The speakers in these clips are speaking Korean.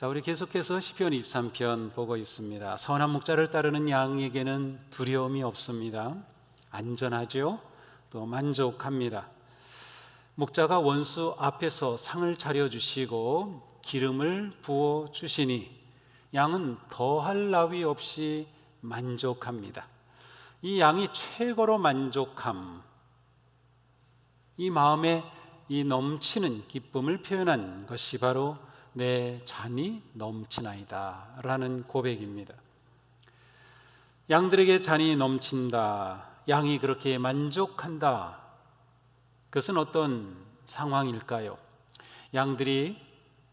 자, 우리 계속해서 시편 23편 보고 있습니다. 선한 목자를 따르는 양에게는 두려움이 없습니다. 안전하죠. 또 만족합니다. 목자가 원수 앞에서 상을 차려주시고 기름을 부어주시니 양은 더할 나위 없이 만족합니다. 이 양이 최고로 만족함, 이 마음에 이 넘치는 기쁨을 표현한 것이 바로 내 잔이 넘치나이다 라는 고백입니다. 양들에게 잔이 넘친다, 양이 그렇게 만족한다, 그것은 어떤 상황일까요? 양들이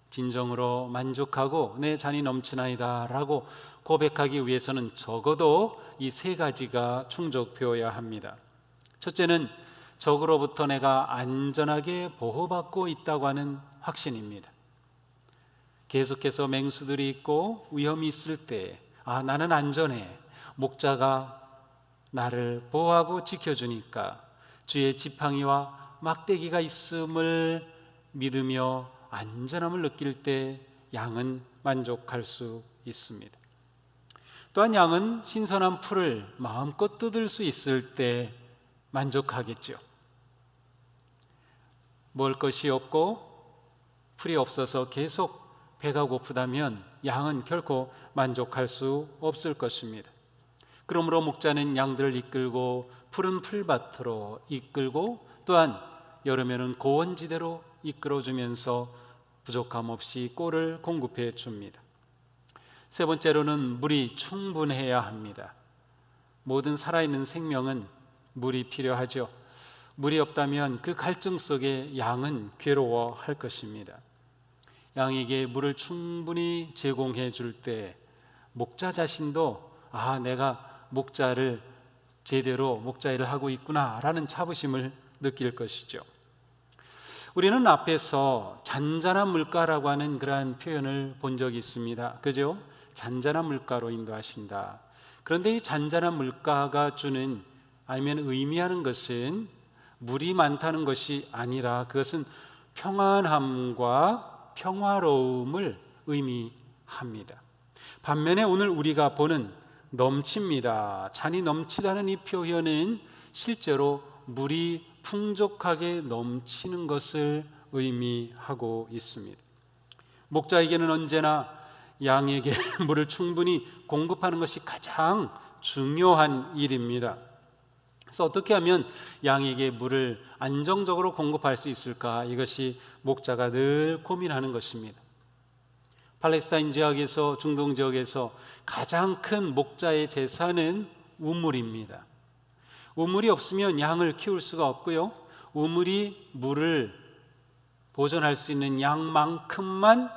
진정으로 만족하고 내 잔이 넘치나이다 라고 고백하기 위해서는 적어도 이 세 가지가 충족되어야 합니다. 첫째는 적으로부터 내가 안전하게 보호받고 있다고 하는 확신입니다. 계속해서 맹수들이 있고 위험이 있을 때 나는 안전해, 목자가 나를 보호하고 지켜주니까 주의 지팡이와 막대기가 있음을 믿으며 안전함을 느낄 때 양은 만족할 수 있습니다. 또한 양은 신선한 풀을 마음껏 뜯을 수 있을 때 만족하겠죠. 먹을 것이 없고 풀이 없어서 계속 배가 고프다면 양은 결코 만족할 수 없을 것입니다. 그러므로 목자는 양들을 이끌고 푸른 풀밭으로 이끌고 또한 여름에는 고원지대로 이끌어주면서 부족함 없이 꼴을 공급해 줍니다. 세 번째로는 물이 충분해야 합니다. 모든 살아있는 생명은 물이 필요하죠. 물이 없다면 그 갈증 속에 양은 괴로워할 것입니다. 양에게 물을 충분히 제공해 줄 때 목자 자신도 내가 목자를 제대로 목자 일을 하고 있구나 라는 자부심을 느낄 것이죠. 우리는 앞에서 잔잔한 물가라고 하는 그러한 표현을 본 적이 있습니다. 그죠? 잔잔한 물가로 인도하신다. 그런데 이 잔잔한 물가가 주는 아니면 의미하는 것은 물이 많다는 것이 아니라 그것은 평안함과 평화로움을 의미합니다. 반면에 오늘 우리가 보는 넘칩니다, 잔이 넘치다는 이 표현은 실제로 물이 풍족하게 넘치는 것을 의미하고 있습니다. 목자에게는 언제나 양에게 물을 충분히 공급하는 것이 가장 중요한 일입니다. 그래서 어떻게 하면 양에게 물을 안정적으로 공급할 수 있을까? 이것이 목자가 늘 고민하는 것입니다. 팔레스타인 지역에서, 중동 지역에서 가장 큰 목자의 재산은 우물입니다. 우물이 없으면 양을 키울 수가 없고요, 우물이 물을 보존할 수 있는 양만큼만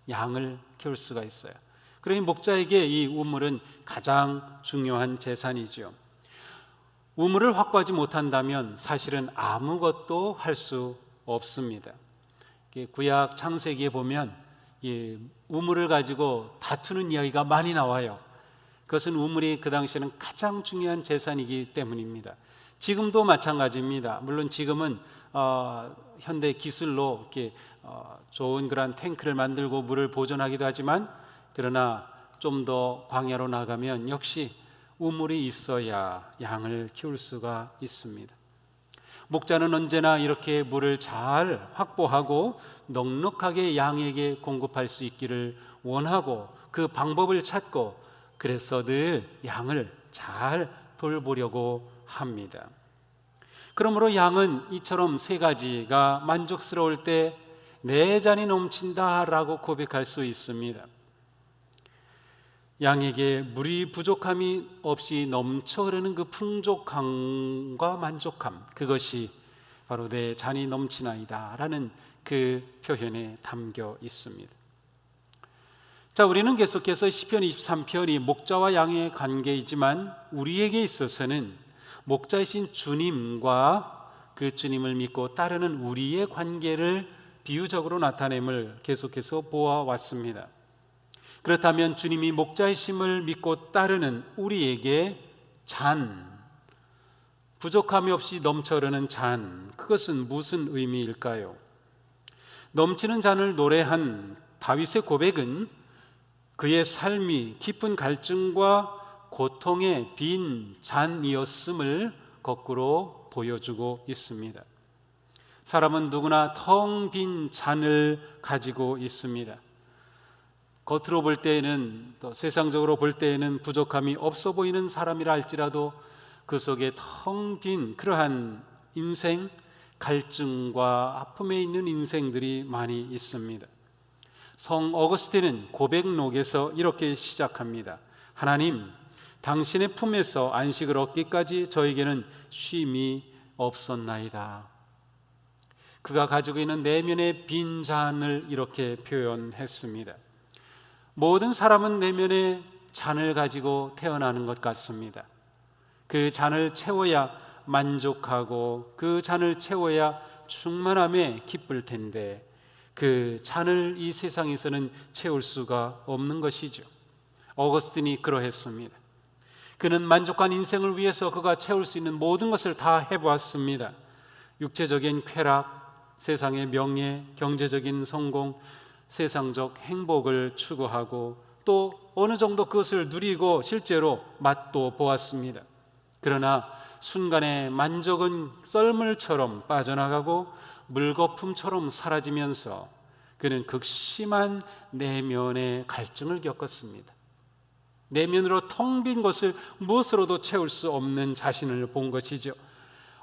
양을 키울 수가 있어요. 그러니 목자에게 이 우물은 가장 중요한 재산이죠. 우물을 확보하지 못한다면 사실은 아무것도 할 수 없습니다. 구약 창세기에 보면 우물을 가지고 다투는 이야기가 많이 나와요. 그것은 우물이 그 당시에는 가장 중요한 재산이기 때문입니다. 지금도 마찬가지입니다. 물론 지금은 현대 기술로 이렇게 좋은 그런 탱크를 만들고 물을 보존하기도 하지만, 그러나 좀 더 광야로 나가면 역시 우물이 있어야 양을 키울 수가 있습니다. 목자는 언제나 이렇게 물을 잘 확보하고 넉넉하게 양에게 공급할 수 있기를 원하고 그 방법을 찾고, 그래서 늘 양을 잘 돌보려고 합니다. 그러므로 양은 이처럼 세 가지가 만족스러울 때 내 잔이 넘친다라고 고백할 수 있습니다. 양에게 물이 부족함이 없이 넘쳐 흐르는 그 풍족함과 만족함, 그것이 바로 내 잔이 넘치나이다 라는 그 표현에 담겨 있습니다. 자, 우리는 계속해서 시편 23편이 목자와 양의 관계이지만 우리에게 있어서는 목자이신 주님과 그 주님을 믿고 따르는 우리의 관계를 비유적으로 나타냄을 계속해서 보아왔습니다. 그렇다면 주님이 목자이심을 믿고 따르는 우리에게 잔, 부족함이 없이 넘쳐 흐르는 잔, 그것은 무슨 의미일까요? 넘치는 잔을 노래한 다윗의 고백은 그의 삶이 깊은 갈증과 고통의 빈 잔이었음을 거꾸로 보여주고 있습니다. 사람은 누구나 텅 빈 잔을 가지고 있습니다. 겉으로 볼 때에는, 또 세상적으로 볼 때에는 부족함이 없어 보이는 사람이라 할지라도 그 속에 텅 빈 그러한 인생, 갈증과 아픔에 있는 인생들이 많이 있습니다. 성 어거스틴은 고백록에서 이렇게 시작합니다. 하나님, 당신의 품에서 안식을 얻기까지 저에게는 쉼이 없었나이다. 그가 가지고 있는 내면의 빈 잔을 이렇게 표현했습니다. 모든 사람은 내면의 잔을 가지고 태어나는 것 같습니다. 그 잔을 채워야 만족하고 그 잔을 채워야 충만함에 기쁠 텐데 그 잔을 이 세상에서는 채울 수가 없는 것이죠. 어거스틴이 그러했습니다. 그는 만족한 인생을 위해서 그가 채울 수 있는 모든 것을 다 해보았습니다. 육체적인 쾌락, 세상의 명예, 경제적인 성공, 세상적 행복을 추구하고 또 어느 정도 그것을 누리고 실제로 맛도 보았습니다. 그러나 순간의 만족은 썰물처럼 빠져나가고 물거품처럼 사라지면서 그는 극심한 내면의 갈증을 겪었습니다. 내면으로 텅 빈 것을 무엇으로도 채울 수 없는 자신을 본 것이죠.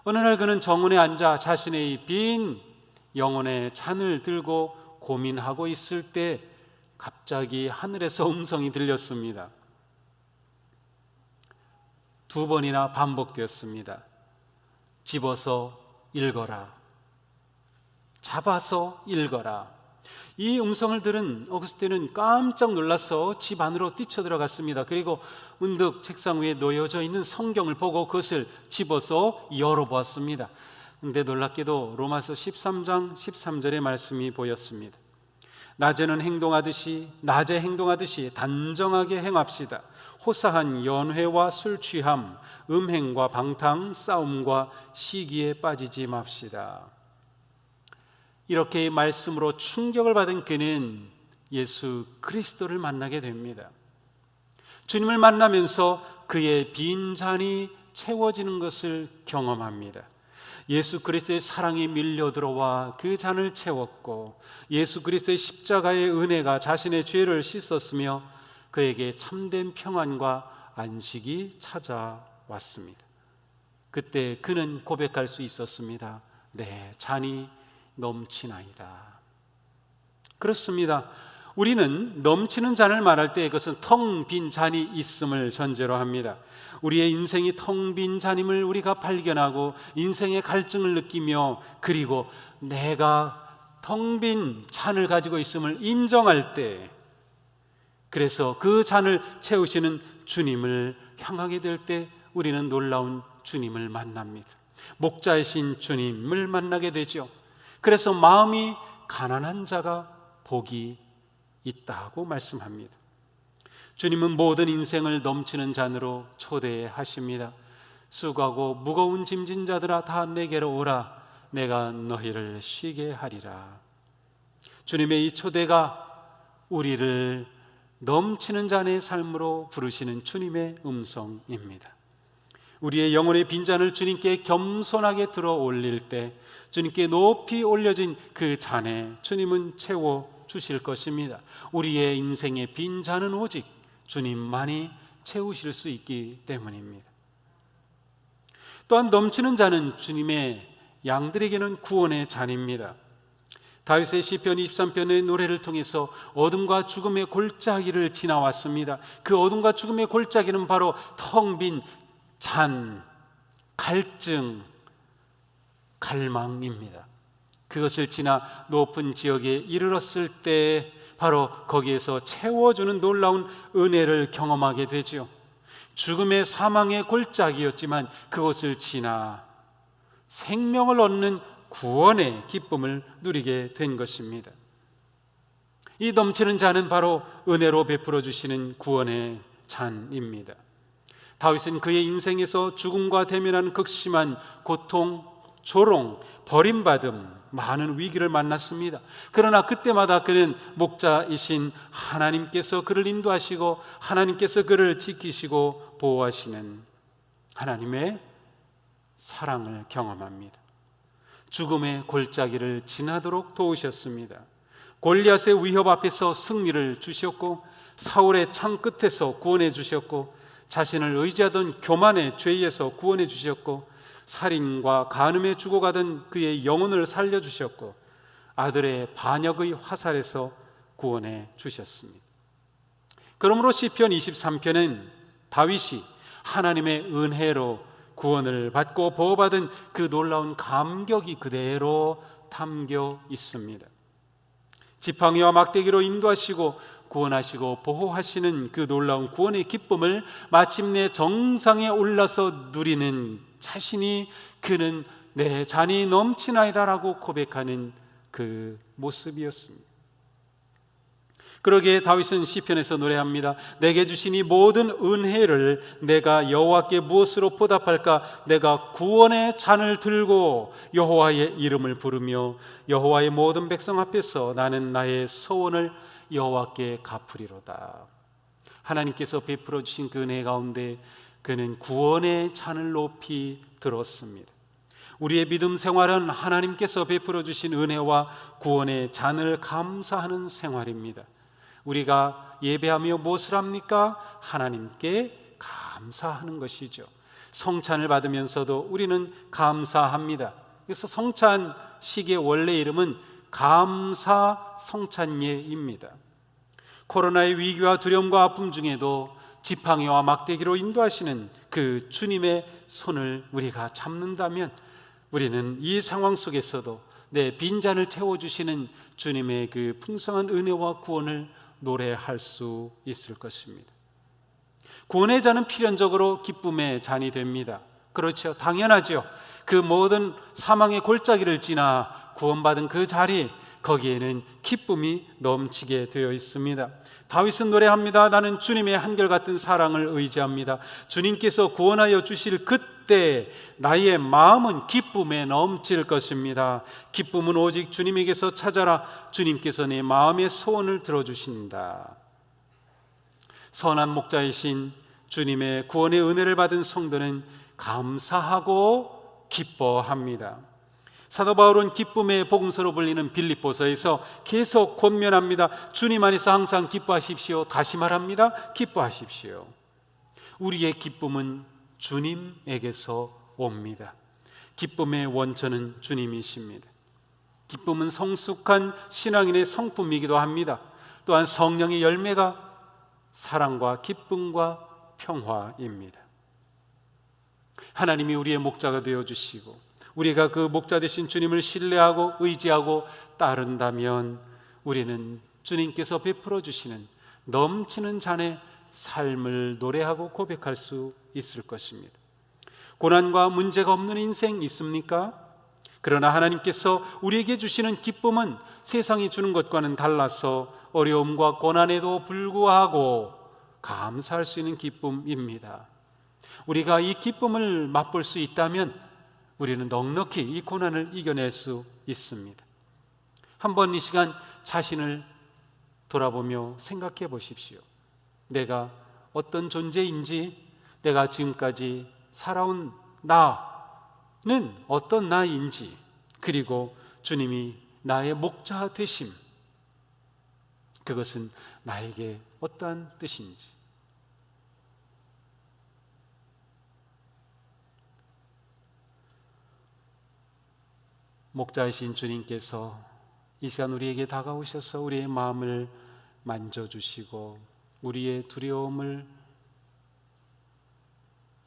어느 날 그는 정원에 앉아 자신의 빈 영혼의 잔을 들고 고민하고 있을 때 갑자기 하늘에서 음성이 들렸습니다. 2번이나 반복되었습니다. 집어서 읽어라. 잡아서 읽어라. 이 음성을 들은 어거스틴은 깜짝 놀라서 집 안으로 뛰쳐들어갔습니다. 그리고 문득 책상 위에 놓여져 있는 성경을 보고 그것을 집어서 열어보았습니다. 근데 놀랍게도 로마서 13장 13절의 말씀이 보였습니다. 낮에 행동하듯이 단정하게 행합시다. 호사한 연회와 술 취함, 음행과 방탕, 싸움과 시기에 빠지지 맙시다. 이렇게 말씀으로 충격을 받은 그는 예수 그리스도를 만나게 됩니다. 주님을 만나면서 그의 빈 잔이 채워지는 것을 경험합니다. 예수 그리스도의 사랑이 밀려들어와 그 잔을 채웠고 예수 그리스도의 십자가의 은혜가 자신의 죄를 씻었으며 그에게 참된 평안과 안식이 찾아왔습니다. 그때 그는 고백할 수 있었습니다. 내 잔이 넘치나이다. 그렇습니다. 우리는 넘치는 잔을 말할 때 그것은 텅 빈 잔이 있음을 전제로 합니다. 우리의 인생이 텅 빈 잔임을 우리가 발견하고 인생의 갈증을 느끼며 그리고 내가 텅 빈 잔을 가지고 있음을 인정할 때, 그래서 그 잔을 채우시는 주님을 향하게 될 때 우리는 놀라운 주님을 만납니다. 목자이신 주님을 만나게 되죠. 그래서 마음이 가난한 자가 복이 있다고 말씀합니다. 주님은 모든 인생을 넘치는 잔으로 초대하십니다. 수고하고 무거운 짐진 자들아 다 내게로 오라. 내가 너희를 쉬게 하리라. 주님의 이 초대가 우리를 넘치는 잔의 삶으로 부르시는 주님의 음성입니다. 우리의 영혼의 빈잔을 주님께 겸손하게 들어 올릴 때 주님께 높이 올려진 그 잔에 주님은 채워 주실 것입니다. 우리의 인생의 빈잔은 오직 주님만이 채우실 수 있기 때문입니다. 또한 넘치는 잔은 주님의 양들에게는 구원의 잔입니다. 다윗의 시편 23편의 노래를 통해서 어둠과 죽음의 골짜기를 지나왔습니다. 그 어둠과 죽음의 골짜기는 바로 텅 빈 잔, 갈증, 갈망입니다. 그것을 지나 높은 지역에 이르렀을 때 바로 거기에서 채워주는 놀라운 은혜를 경험하게 되죠. 죽음의 사망의 골짜기였지만 그것을 지나 생명을 얻는 구원의 기쁨을 누리게 된 것입니다. 이 넘치는 잔은 바로 은혜로 베풀어 주시는 구원의 잔입니다. 다윗은 그의 인생에서 죽음과 대면하는 극심한 고통, 조롱, 버림받음, 많은 위기를 만났습니다. 그러나 그때마다 그는 목자이신 하나님께서 그를 인도하시고 하나님께서 그를 지키시고 보호하시는 하나님의 사랑을 경험합니다. 죽음의 골짜기를 지나도록 도우셨습니다. 골리앗의 위협 앞에서 승리를 주셨고 사울의 창 끝에서 구원해 주셨고 자신을 의지하던 교만의 죄에서 구원해 주셨고 살인과 간음에 죽어가던 그의 영혼을 살려주셨고 아들의 반역의 화살에서 구원해 주셨습니다. 그러므로 시편 23편은 다윗이 하나님의 은혜로 구원을 받고 보호받은 그 놀라운 감격이 그대로 담겨 있습니다. 지팡이와 막대기로 인도하시고 구원하시고 보호하시는 그 놀라운 구원의 기쁨을 마침내 정상에 올라서 누리는 자신이 그는 내 잔이 넘치나이다라고 고백하는 그 모습이었습니다. 그러기에 다윗은 시편에서 노래합니다. 내게 주신 이 모든 은혜를 내가 여호와께 무엇으로 보답할까? 내가 구원의 잔을 들고 여호와의 이름을 부르며 여호와의 모든 백성 앞에서 나는 나의 소원을 여호와께 갚으리로다. 하나님께서 베풀어 주신 그 은혜 가운데 그는 구원의 잔을 높이 들었습니다. 우리의 믿음 생활은 하나님께서 베풀어 주신 은혜와 구원의 잔을 감사하는 생활입니다. 우리가 예배하며 무엇을 합니까? 하나님께 감사하는 것이죠. 성찬을 받으면서도 우리는 감사합니다. 그래서 성찬식의 원래 이름은 감사 성찬예입니다. 코로나의 위기와 두려움과 아픔 중에도 지팡이와 막대기로 인도하시는 그 주님의 손을 우리가 잡는다면 우리는 이 상황 속에서도 내 빈잔을 채워주시는 주님의 그 풍성한 은혜와 구원을 노래할 수 있을 것입니다. 구원의 잔은 필연적으로 기쁨의 잔이 됩니다. 그렇죠. 당연하죠. 그 모든 사망의 골짜기를 지나 구원받은 그 자리, 거기에는 기쁨이 넘치게 되어 있습니다. 다윗은 노래합니다. 나는 주님의 한결같은 사랑을 의지합니다. 주님께서 구원하여 주실 그때 나의 마음은 기쁨에 넘칠 것입니다. 기쁨은 오직 주님에게서 찾아라. 주님께서 내 마음의 소원을 들어주신다. 선한 목자이신 주님의 구원의 은혜를 받은 성도는 감사하고 기뻐합니다. 사도 바울은 기쁨의 복음서로 불리는 빌립보서에서 계속 권면합니다. 주님 안에서 항상 기뻐하십시오. 다시 말합니다. 기뻐하십시오. 우리의 기쁨은 주님에게서 옵니다. 기쁨의 원천은 주님이십니다. 기쁨은 성숙한 신앙인의 성품이기도 합니다. 또한 성령의 열매가 사랑과 기쁨과 평화입니다. 하나님이 우리의 목자가 되어주시고 우리가 그 목자 되신 주님을 신뢰하고 의지하고 따른다면 우리는 주님께서 베풀어 주시는 넘치는 잔의 삶을 노래하고 고백할 수 있을 것입니다. 고난과 문제가 없는 인생 있습니까? 그러나 하나님께서 우리에게 주시는 기쁨은 세상이 주는 것과는 달라서 어려움과 고난에도 불구하고 감사할 수 있는 기쁨입니다. 우리가 이 기쁨을 맛볼 수 있다면 우리는 넉넉히 이 고난을 이겨낼 수 있습니다. 한번 이 시간 자신을 돌아보며 생각해 보십시오. 내가 어떤 존재인지, 내가 지금까지 살아온 나는 어떤 나인지, 그리고 주님이 나의 목자 되심, 그것은 나에게 어떠한 뜻인지. 목자이신 주님께서 이 시간 우리에게 다가오셔서 우리의 마음을 만져주시고 우리의 두려움을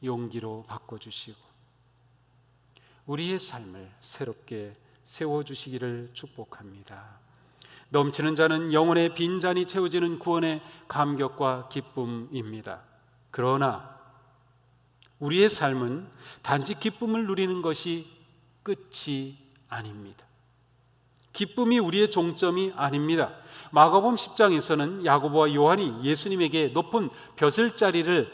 용기로 바꿔주시고 우리의 삶을 새롭게 세워주시기를 축복합니다. 넘치는 잔은 영혼의 빈잔이 채워지는 구원의 감격과 기쁨입니다. 그러나 우리의 삶은 단지 기쁨을 누리는 것이 끝이 아닙니다. 기쁨이 우리의 종점이 아닙니다. 마가복음 10장에서는 야고보와 요한이 예수님에게 높은 벼슬자리를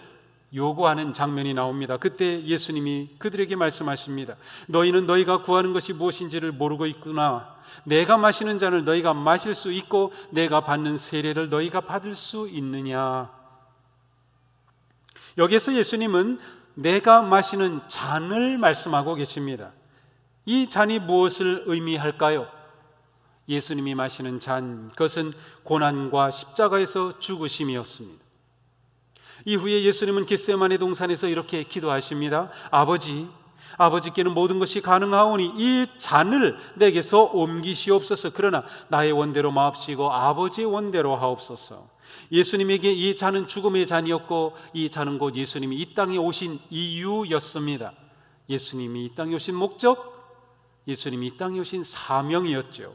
요구하는 장면이 나옵니다. 그때 예수님이 그들에게 말씀하십니다. 너희는 너희가 구하는 것이 무엇인지를 모르고 있구나. 내가 마시는 잔을 너희가 마실 수 있고 내가 받는 세례를 너희가 받을 수 있느냐. 여기서 예수님은 내가 마시는 잔을 말씀하고 계십니다. 이 잔이 무엇을 의미할까요? 예수님이 마시는 잔, 그것은 고난과 십자가에서 죽으심이었습니다. 이후에 예수님은 겟세마네 동산에서 이렇게 기도하십니다. 아버지께는 모든 것이 가능하오니 이 잔을 내게서 옮기시옵소서. 그러나 나의 원대로 마옵시고 아버지의 원대로 하옵소서. 예수님에게 이 잔은 죽음의 잔이었고 이 잔은 곧 예수님이 이 땅에 오신 이유였습니다. 예수님이 이 땅에 오신 목적, 예수님이 이 땅에 오신 사명이었죠.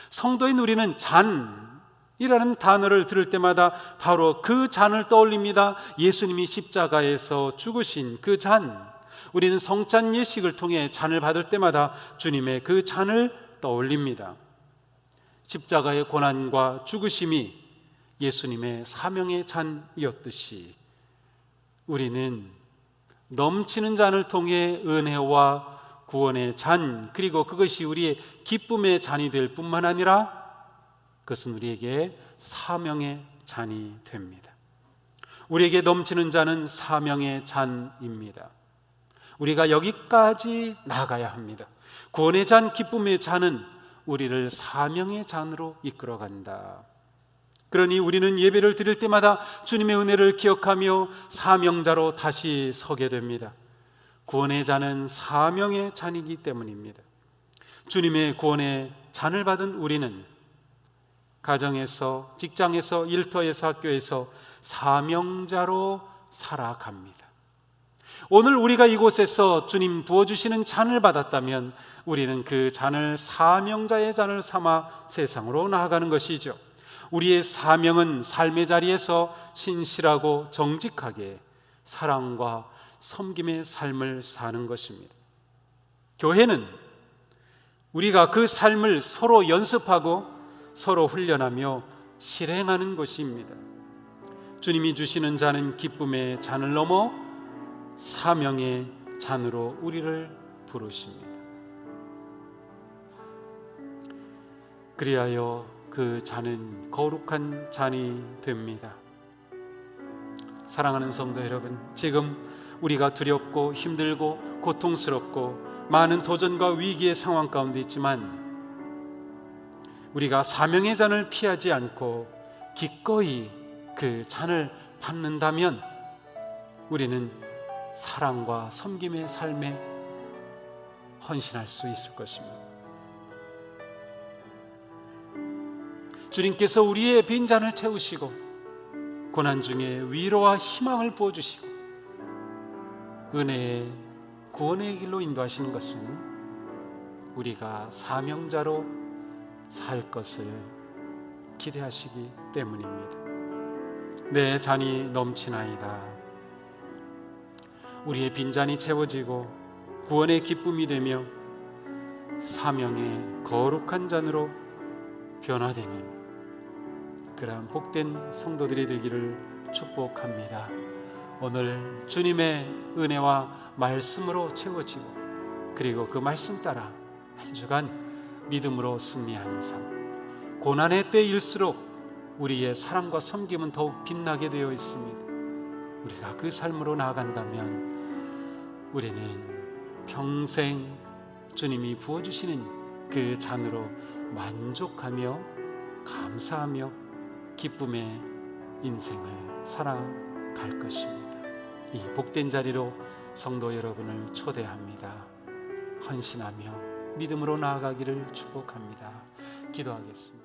성도인 우리는 잔이라는 단어를 들을 때마다 바로 그 잔을 떠올립니다. 예수님이 십자가에서 죽으신 그 잔. 우리는 성찬 예식을 통해 잔을 받을 때마다 주님의 그 잔을 떠올립니다. 십자가의 고난과 죽으심이 예수님의 사명의 잔이었듯이 우리는 넘치는 잔을 통해 은혜와 구원의 잔, 그리고 그것이 우리의 기쁨의 잔이 될 뿐만 아니라 그것은 우리에게 사명의 잔이 됩니다. 우리에게 넘치는 잔은 사명의 잔입니다. 우리가 여기까지 나가야 합니다. 구원의 잔, 기쁨의 잔은 우리를 사명의 잔으로 이끌어간다. 그러니 우리는 예배를 드릴 때마다 주님의 은혜를 기억하며 사명자로 다시 서게 됩니다. 구원의 잔은 사명의 잔이기 때문입니다. 주님의 구원의 잔을 받은 우리는 가정에서, 직장에서, 일터에서, 학교에서 사명자로 살아갑니다. 오늘 우리가 이곳에서 주님 부어주시는 잔을 받았다면 우리는 그 잔을 사명자의 잔을 삼아 세상으로 나아가는 것이죠. 우리의 사명은 삶의 자리에서 신실하고 정직하게 사랑과 섬김의 삶을 사는 것입니다. 교회는 우리가 그 삶을 서로 연습하고 서로 훈련하며 실행하는 것입니다. 주님이 주시는 잔은 기쁨의 잔을 넘어 사명의 잔으로 우리를 부르십니다. 그리하여 그 잔은 거룩한 잔이 됩니다. 사랑하는 성도 여러분, 지금 우리가 두렵고 힘들고 고통스럽고 많은 도전과 위기의 상황 가운데 있지만 우리가 사명의 잔을 피하지 않고 기꺼이 그 잔을 받는다면 우리는 사랑과 섬김의 삶에 헌신할 수 있을 것입니다. 주님께서 우리의 빈잔을 채우시고 고난 중에 위로와 희망을 부어주시고 은혜의 구원의 길로 인도하시는 것은 우리가 사명자로 살 것을 기대하시기 때문입니다. 내 잔이 넘치나이다. 우리의 빈잔이 채워지고 구원의 기쁨이 되며 사명의 거룩한 잔으로 변화되는 그러한 복된 성도들이 되기를 축복합니다. 오늘 주님의 은혜와 말씀으로 채워지고 그리고 그 말씀 따라 한 주간 믿음으로 승리하는 삶, 고난의 때일수록 우리의 사랑과 섬김은 더욱 빛나게 되어 있습니다. 우리가 그 삶으로 나아간다면 우리는 평생 주님이 부어주시는 그 잔으로 만족하며 감사하며 기쁨의 인생을 살아갈 것입니다. 이 복된 자리로 성도 여러분을 초대합니다. 헌신하며 믿음으로 나아가기를 축복합니다. 기도하겠습니다.